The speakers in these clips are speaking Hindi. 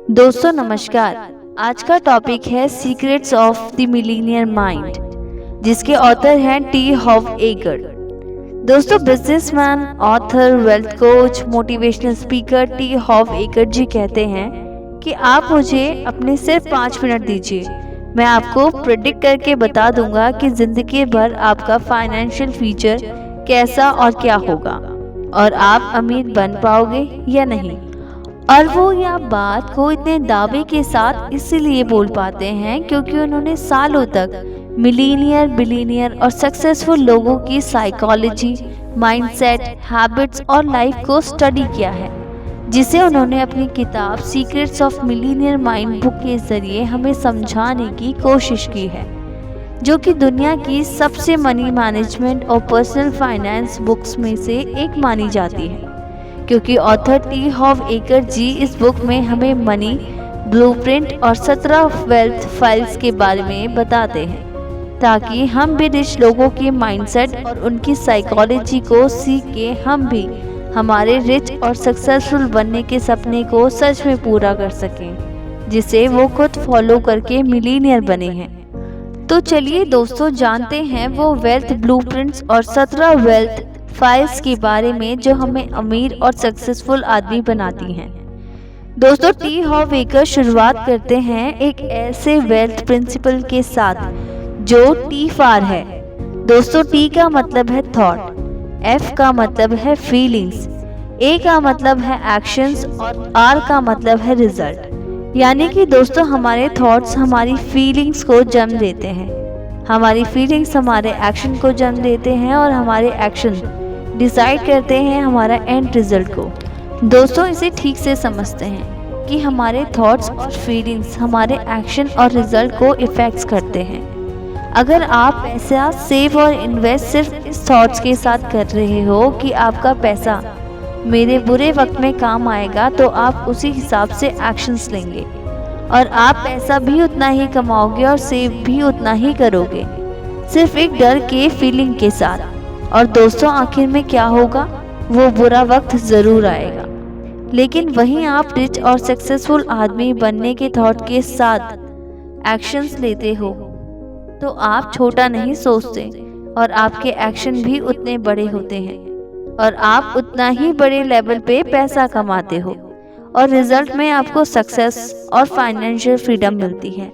दोस्तों नमस्कार। आज का टॉपिक है secrets of the millionaire mind, जिसके ऑथर हैं टी हॉव एगर। दोस्तों businessman, author, wealth coach, motivational speaker T Harv Eker ji कहते हैं कि आप मुझे अपने सिर्फ 5 मिनट दीजिए, मैं आपको प्रेडिक्ट करके बता दूंगा कि जिंदगी भर आपका फाइनेंशियल फ्यूचर कैसा और क्या होगा और आप अमीर बन पाओगे या नहीं। और वो यह बात को इतने दावे के साथ इसीलिए बोल पाते हैं क्योंकि उन्होंने सालों तक मिलीनियर, बिलीनियर और सक्सेसफुल लोगों की साइकोलॉजी, माइंडसेट, हैबिट्स और लाइफ को स्टडी किया है, जिसे उन्होंने अपनी किताब secrets of millionaire mind book के जरिए हमें समझाने की कोशिश की है, जो कि दुनिया की सबसे मनी मैनेजमेंट और पर्सनल फाइनेंस बुक्स में से एक मानी जाती है। क्योंकि ऑथर टी हॉव एगर जी इस बुक में हमें मनी ब्लूप्रिंट और 17 वेल्थ फाइल्स के बारे में बताते हैं, ताकि हम भी रिच लोगों के माइंडसेट और उनकी साइकोलॉजी को सीख के हम भी हमारे रिच और सक्सेसफुल बनने के सपने को सच में पूरा कर सकें, जिसे वो खुद फॉलो करके मिलीनियर बने हैं। तो चलिए दोस्तों जानते हैं वो वेल्थ ब्लूप्रिंट्स और 17 वेल्थ फाइल्स के बारे में जो हमें अमीर और सक्सेसफुल आदमी बनाती हैं। दोस्तों टी हॉव एगर शुरुआत करते हैं एक ऐसे वेल्थ प्रिंसिपल के साथ जो टी फार है। दोस्तों टी का मतलब है थॉट, एफ का मतलब है फीलिंग्स, ए का मतलब है एक्शंस और आर का मतलब है रिजल्ट। यानी कि दोस्तों हमारे थॉट्स हमारी फीलिंग्स को जन्म देते हैं, हमारी फीलिंग्स हमारे एक्शन को जन्म देते हैं और हमारे एक्शन डिसाइड करते हैं हमारा एंड रिजल्ट को। दोस्तों इसे ठीक से समझते हैं कि हमारे थॉट्स और फीलिंग्स हमारे एक्शन और रिजल्ट को इफेक्ट्स करते हैं। अगर आप पैसा सेव और इन्वेस्ट सिर्फ इस थॉट्स के साथ कर रहे हो कि आपका पैसा मेरे बुरे वक्त में काम आएगा, तो आप उसी हिसाब से एक्शंस लेंगे और आप पैसा भी उतना ही कमाओगे और सेव भी उतना ही करोगे, सिर्फ एक डर के फीलिंग के साथ। और दोस्तों आखिर में क्या होगा, वो बुरा वक्त ज़रूर आएगा। लेकिन वहीं आप रिच और सक्सेसफुल आदमी बनने के थॉट के साथ एक्शंस लेते हो तो आप छोटा नहीं सोचते और आपके एक्शन भी उतने बड़े होते हैं और आप उतना ही बड़े लेवल पे पैसा कमाते हो और रिजल्ट में आपको सक्सेस और फाइनेंशियल फ्रीडम मिलती है।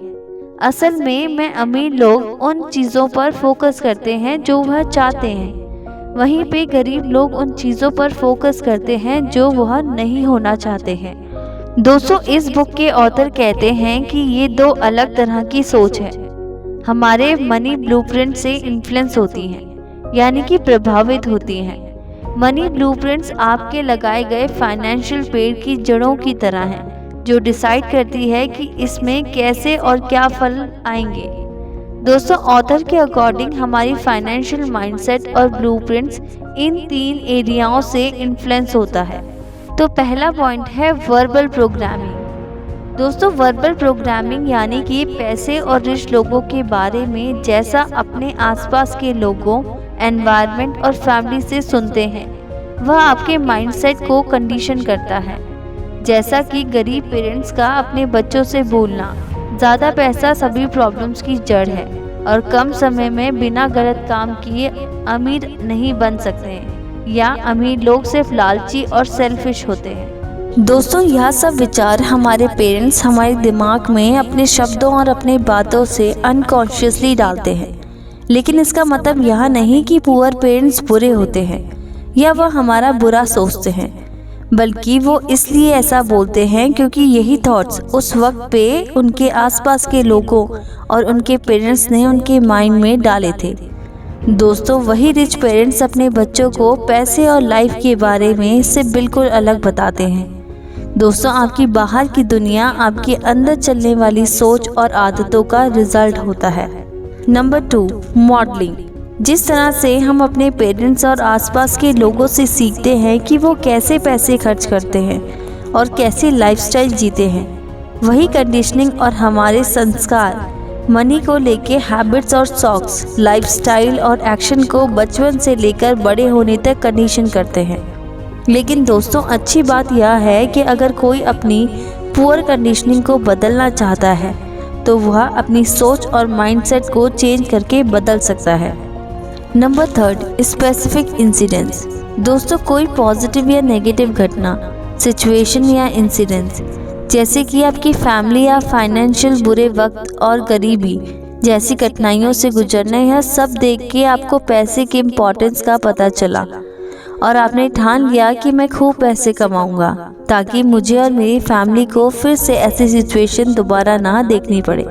असल में अमीर लोग उन चीज़ों पर फोकस करते हैं जो वह चाहते हैं, वहीं पे गरीब लोग उन चीज़ों पर फोकस करते हैं जो वह नहीं होना चाहते हैं। दोस्तों इस बुक के ऑथर कहते हैं कि ये दो अलग तरह की सोच है, हमारे मनी ब्लूप्रिंट से इन्फ्लुएंस होती हैं, यानी कि प्रभावित होती हैं। मनी ब्लूप्रिंट्स आपके लगाए गए फाइनेंशियल पेड़ की जड़ों की तरह हैं, जो डिसाइड करती है कि इसमें कैसे और क्या फल आएंगे। दोस्तों ऑथर के अकॉर्डिंग हमारी फाइनेंशियल माइंडसेट और ब्लूप्रिंट्स इन 3 एरियाओं से इन्फ्लुएंस होता है। तो पहला पॉइंट है वर्बल प्रोग्रामिंग। दोस्तों वर्बल प्रोग्रामिंग यानी कि पैसे और रिच लोगों के बारे में जैसा अपने आसपास के लोगों, एनवायरनमेंट और फैमिली से सुनते हैं, वह आपके माइंडसेट को कंडीशन करता है। जैसा कि गरीब पेरेंट्स का अपने बच्चों से बोलना, ज़्यादा पैसा सभी प्रॉब्लम्स की जड़ है और कम समय में बिना गलत काम किए अमीर नहीं बन सकते हैं, या अमीर लोग सिर्फ लालची और सेल्फिश होते हैं। दोस्तों यह सब विचार हमारे पेरेंट्स हमारे दिमाग में अपने शब्दों और अपने बातों से अनकॉन्शियसली डालते हैं। लेकिन इसका मतलब यह नहीं कि पुअर पेरेंट्स बुरे होते हैं या वह हमारा बुरा सोचते हैं, बल्कि वो इसलिए ऐसा बोलते हैं क्योंकि यही थॉट्स उस वक्त पे उनके आसपास के लोगों और उनके पेरेंट्स ने उनके माइंड में डाले थे। दोस्तों वही रिच पेरेंट्स अपने बच्चों को पैसे और लाइफ के बारे में इससे बिल्कुल अलग बताते हैं। दोस्तों आपकी बाहर की दुनिया आपके अंदर चलने वाली सोच और आदतों का रिजल्ट होता है। Number 2, modelling. जिस तरह से हम अपने पेरेंट्स और आसपास के लोगों से सीखते हैं कि वो कैसे पैसे खर्च करते हैं और कैसे लाइफस्टाइल जीते हैं, वही कंडीशनिंग और हमारे संस्कार मनी को लेके हैबिट्स और शौक्स, लाइफस्टाइल और एक्शन को बचपन से लेकर बड़े होने तक कंडीशन करते हैं। लेकिन दोस्तों अच्छी बात यह है कि अगर कोई अपनी पुअर कंडीशनिंग को बदलना चाहता है तो वह अपनी सोच और माइंडसेट को चेंज करके बदल सकता है। Number 3, specific incidents. दोस्तों, कोई पॉजिटिव या नेगेटिव घटना, सिचुएशन या इंसिडेंट्स जैसे कि आपकी फैमिली या फाइनेंशियल बुरे वक्त और गरीबी जैसी कठिनाइयों से गुजरना, यह सब देख के आपको पैसे के इम्पोर्टेंस का पता चला और आपने ठान लिया कि मैं खूब पैसे कमाऊंगा ताकि मुझे और मेरी फैमिली को फिर से ऐसी सिचुएशन दोबारा ना देखनी पड़े।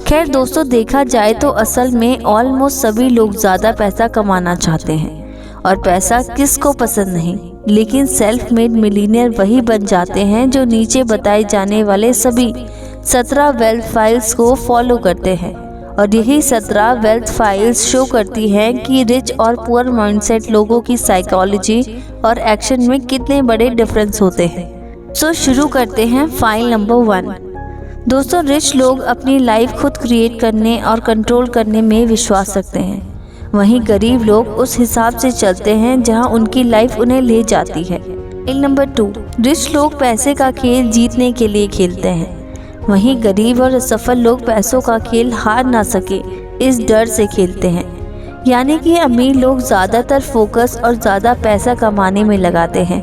खैर दोस्तों, देखा जाए तो असल में ऑलमोस्ट सभी लोग ज़्यादा पैसा कमाना चाहते हैं और पैसा किसको पसंद नहीं, लेकिन सेल्फ मेड मिलीनियर वही बन जाते हैं जो नीचे बताए जाने वाले सभी 17 वेल्थ फाइल्स को फॉलो करते हैं। और यही 17 वेल्थ फाइल्स शो करती हैं कि रिच और पुअर माइंडसेट लोगों की साइकोलॉजी और एक्शन में कितने बड़े डिफरेंस होते हैं। सो शुरू करते हैं फाइल नंबर 1। दोस्तों, रिच लोग अपनी लाइफ खुद क्रिएट करने और कंट्रोल करने में विश्वास रखते हैं, वहीं गरीब लोग उस हिसाब से चलते हैं जहां उनकी लाइफ उन्हें ले जाती है। फाइल नंबर 2, रिच लोग पैसे का खेल जीतने के लिए खेलते हैं, वहीं गरीब और असफल लोग पैसों का खेल हार ना सके इस डर से खेलते हैं। यानी कि अमीर लोग ज़्यादातर फोकस और ज़्यादा पैसा कमाने में लगाते हैं,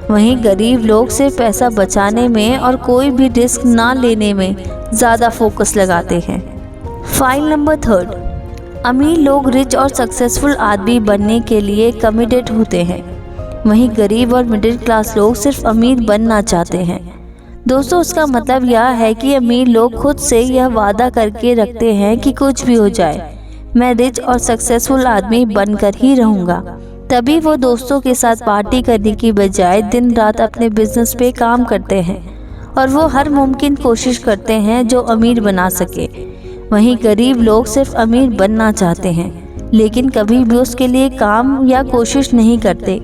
वहीं गरीब लोग सिर्फ पैसा बचाने में और कोई भी रिस्क ना लेने में ज़्यादा फोकस लगाते हैं। फाइल नंबर 3, अमीर लोग रिच और सक्सेसफुल आदमी बनने के लिए कमिटेड होते हैं, वहीं गरीब और मिडिल क्लास लोग सिर्फ अमीर बनना चाहते हैं। दोस्तों, उसका मतलब यह है कि अमीर लोग खुद से यह वादा करके रखते हैं कि कुछ भी हो जाए मैं रिच और सक्सेसफुल आदमी बनकर ही रहूँगा। तभी वो दोस्तों के साथ पार्टी करने की बजाय दिन रात अपने बिजनेस पे काम करते हैं और वो हर मुमकिन कोशिश करते हैं जो अमीर बना सके। वहीं गरीब लोग सिर्फ अमीर बनना चाहते हैं लेकिन कभी भी उसके लिए काम या कोशिश नहीं करते।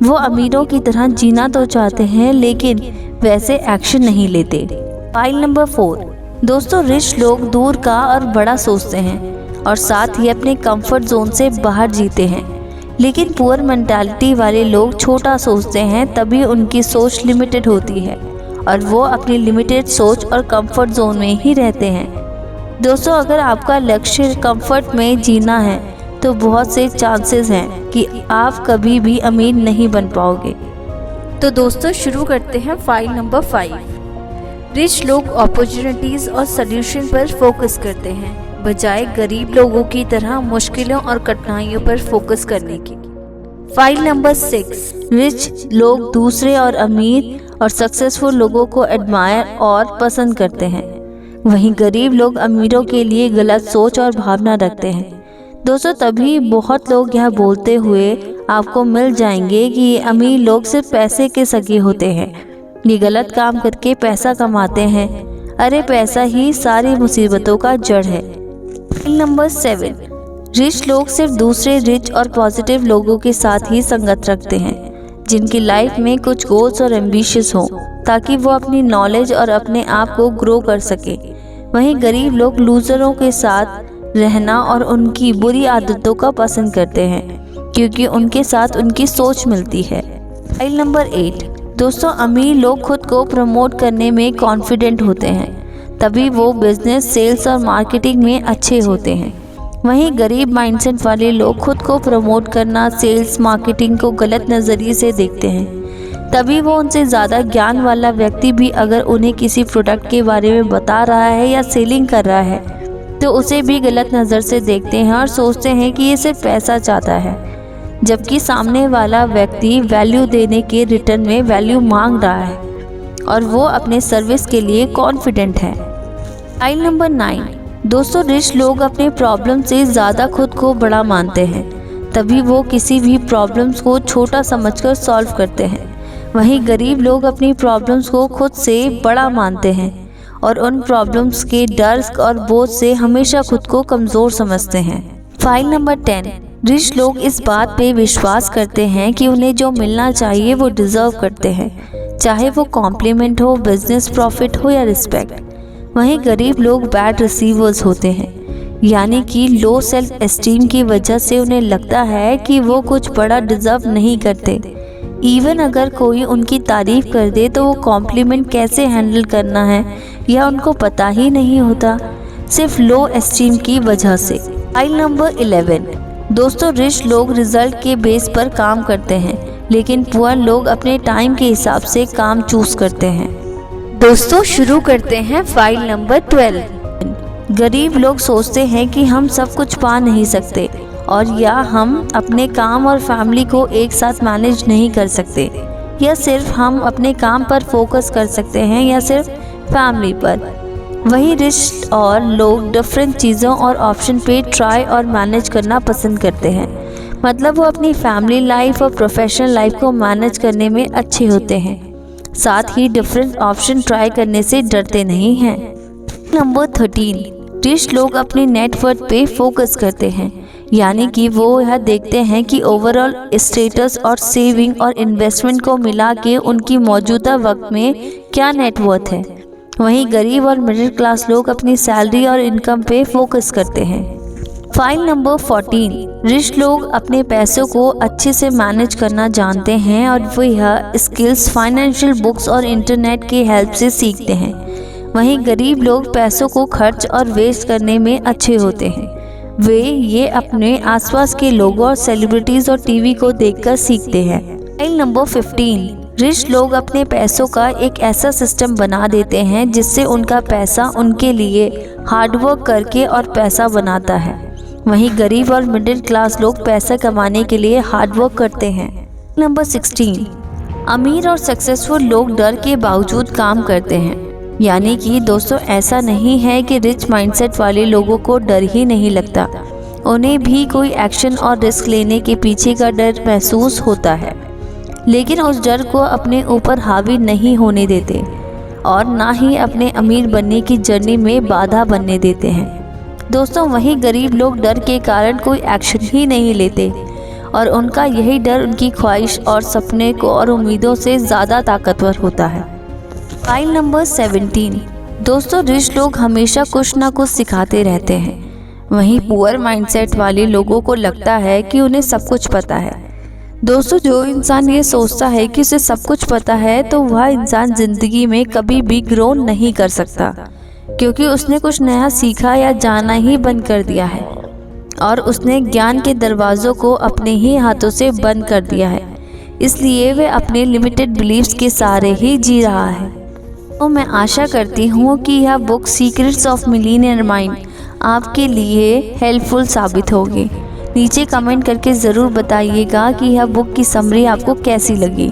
वो अमीरों की तरह जीना तो चाहते हैं लेकिन वैसे एक्शन नहीं लेते। फाइल नंबर 4, दोस्तों, रिच लोग दूर का और बड़ा सोचते हैं और साथ ही अपने कंफर्ट जोन से बाहर जीते हैं, लेकिन पुअर मेंटालिटी वाले लोग छोटा सोचते हैं, तभी उनकी सोच लिमिटेड होती है और वो अपनी लिमिटेड सोच और कंफर्ट जोन में ही रहते हैं। दोस्तों, अगर आपका लक्ष्य कंफर्ट में जीना है तो बहुत से चांसेस हैं कि आप कभी भी अमीर नहीं बन पाओगे। तो दोस्तों, शुरू करते हैं फाइल नंबर 5। रिच लोग अपॉर्चुनिटीज़ और सल्यूशन पर फोकस करते हैं बजाय गरीब लोगों की तरह मुश्किलों और कठिनाइयों पर फोकस करने की। फाइल नंबर 6, रिच लोग दूसरे और अमीर और सक्सेसफुल लोगों को एडमायर और पसंद करते हैं, वहीं गरीब लोग अमीरों के लिए गलत सोच और भावना रखते हैं। दोस्तों, तभी बहुत लोग यह बोलते हुए आपको मिल जाएंगे कि ये अमीर लोग सिर्फ पैसे के सगे होते हैं, ये गलत काम करके पैसा कमाते हैं। अरे पैसा ही सारी मुसीबतों का जड़ है। फाइल नंबर 7, रिच लोग सिर्फ दूसरे रिच और पॉजिटिव लोगों के साथ ही संगत रखते हैं जिनकी लाइफ में कुछ गोल्स और एम्बिशियस हो ताकि वो अपनी नॉलेज और अपने आप को ग्रो कर सके। वहीं गरीब लोग लूजरों के साथ रहना और उनकी बुरी आदतों का पसंद करते हैं क्योंकि उनके साथ उनकी सोच मिलती है। फाइल नंबर 8, दोस्तों, अमीर लोग खुद को प्रमोट करने में कॉन्फिडेंट होते हैं, तभी वो बिजनेस, सेल्स और मार्केटिंग में अच्छे होते हैं। वहीं गरीब माइंडसेट वाले लोग खुद को प्रमोट करना, सेल्स, मार्केटिंग को गलत नज़रिए से देखते हैं, तभी वो उनसे ज़्यादा ज्ञान वाला व्यक्ति भी अगर उन्हें किसी प्रोडक्ट के बारे में बता रहा है या सेलिंग कर रहा है तो उसे भी गलत नज़र से देखते हैं और सोचते हैं कि ये सिर्फ पैसा चाहता है, जबकि सामने वाला व्यक्ति वैल्यू देने के रिटर्न में वैल्यू मांग रहा है और वो अपने सर्विस के लिए कॉन्फिडेंट है। फाइल नंबर 9, दोस्तों, रिच लोग अपने प्रॉब्लम से ज़्यादा खुद को बड़ा मानते हैं, तभी वो किसी भी प्रॉब्लम्स को छोटा समझकर सॉल्व करते हैं। वहीं गरीब लोग अपनी प्रॉब्लम्स को खुद से बड़ा मानते हैं और उन प्रॉब्लम्स के डर और बोझ से हमेशा खुद को कमज़ोर समझते हैं। फाइल नंबर 10, रिच लोग इस बात पे विश्वास करते हैं कि उन्हें जो मिलना चाहिए वो डिज़र्व करते हैं, चाहे वो कॉम्प्लीमेंट हो, बिजनेस प्रॉफिट हो या रिस्पेक्ट। वहीं गरीब लोग बैड रिसीवर्स होते हैं, यानी कि लो सेल्फ एस्टीम की वजह से उन्हें लगता है कि वो कुछ बड़ा डिज़र्व नहीं करते, इवन अगर कोई उनकी तारीफ कर दे तो वो कॉम्प्लीमेंट कैसे हैंडल करना है यह उनको पता ही नहीं होता, सिर्फ लो एस्टीम की वजह से। File number 11। दोस्तों, रिच लोग रिजल्ट के बेस पर काम करते हैं, लेकिन पुअर लोग अपने टाइम के हिसाब से काम चूज करते हैं। दोस्तों, शुरू करते हैं फाइल नंबर 12। गरीब लोग सोचते हैं कि हम सब कुछ पा नहीं सकते और या हम अपने काम और फैमिली को एक साथ मैनेज नहीं कर सकते, या सिर्फ हम अपने काम पर फोकस कर सकते हैं या सिर्फ फैमिली पर। वही रिच और लोग डिफरेंट चीज़ों और ऑप्शन पे ट्राई और मैनेज करना पसंद करते हैं, मतलब वो अपनी फैमिली लाइफ और प्रोफेशनल लाइफ को मैनेज करने में अच्छे होते हैं, साथ ही डिफरेंट ऑप्शन ट्राई करने से डरते नहीं हैं। नंबर 13। रिच लोग अपने नेटवर्थ पे फोकस करते हैं, यानी कि वो यह देखते हैं कि ओवरऑल स्टेटस और सेविंग और इन्वेस्टमेंट को मिला के उनकी मौजूदा वक्त में क्या नेटवर्थ है। वहीं गरीब और मिडिल क्लास लोग अपनी सैलरी और इनकम पे फोकस करते हैं। File number 14। रिच लोग अपने पैसों को अच्छे से मैनेज करना जानते हैं और वो यह स्किल्स फाइनेंशियल बुक्स और इंटरनेट की हेल्प से सीखते हैं। वहीं गरीब लोग पैसों को खर्च और वेस्ट करने में अच्छे होते हैं, वे ये अपने आसपास के लोगों और सेलिब्रिटीज़ और टीवी को देखकर सीखते हैं। File number 15। रिच लोग अपने पैसों का एक ऐसा सिस्टम बना देते हैं जिससे उनका पैसा उनके लिए हार्डवर्क करके और पैसा बनाता है। वहीं गरीब और मिडिल क्लास लोग पैसा कमाने के लिए हार्डवर्क करते हैं। नंबर 16। अमीर और सक्सेसफुल लोग डर के बावजूद काम करते हैं, यानी कि दोस्तों ऐसा नहीं है कि रिच माइंडसेट वाले लोगों को डर ही नहीं लगता, उन्हें भी कोई एक्शन और रिस्क लेने के पीछे का डर महसूस होता है, लेकिन उस डर को अपने ऊपर हावी नहीं होने देते और ना ही अपने अमीर बनने की जर्नी में बाधा बनने देते हैं। दोस्तों, वहीं गरीब लोग डर के कारण कोई एक्शन ही नहीं लेते और उनका यही डर उनकी ख्वाहिश और सपने को और उम्मीदों से ज़्यादा ताकतवर होता है। File number 17। दोस्तों, रिच लोग हमेशा कुछ ना कुछ सिखाते रहते हैं, वहीं पुअर माइंडसेट वाले लोगों को लगता है कि उन्हें सब कुछ पता है। दोस्तों, जो इंसान ये सोचता है कि उसे सब कुछ पता है तो वह इंसान ज़िंदगी में कभी भी ग्रो नहीं कर सकता, क्योंकि उसने कुछ नया सीखा या जाना ही बंद कर दिया है और उसने ज्ञान के दरवाज़ों को अपने ही हाथों से बंद कर दिया है, इसलिए वह अपने लिमिटेड बिलीव्स के सहारे ही जी रहा है। तो मैं आशा करती हूँ कि यह book secrets of millionaire mind आपके लिए हेल्पफुल साबित होगी। नीचे कमेंट करके ज़रूर बताइएगा कि यह बुक की समरी आपको कैसी लगी।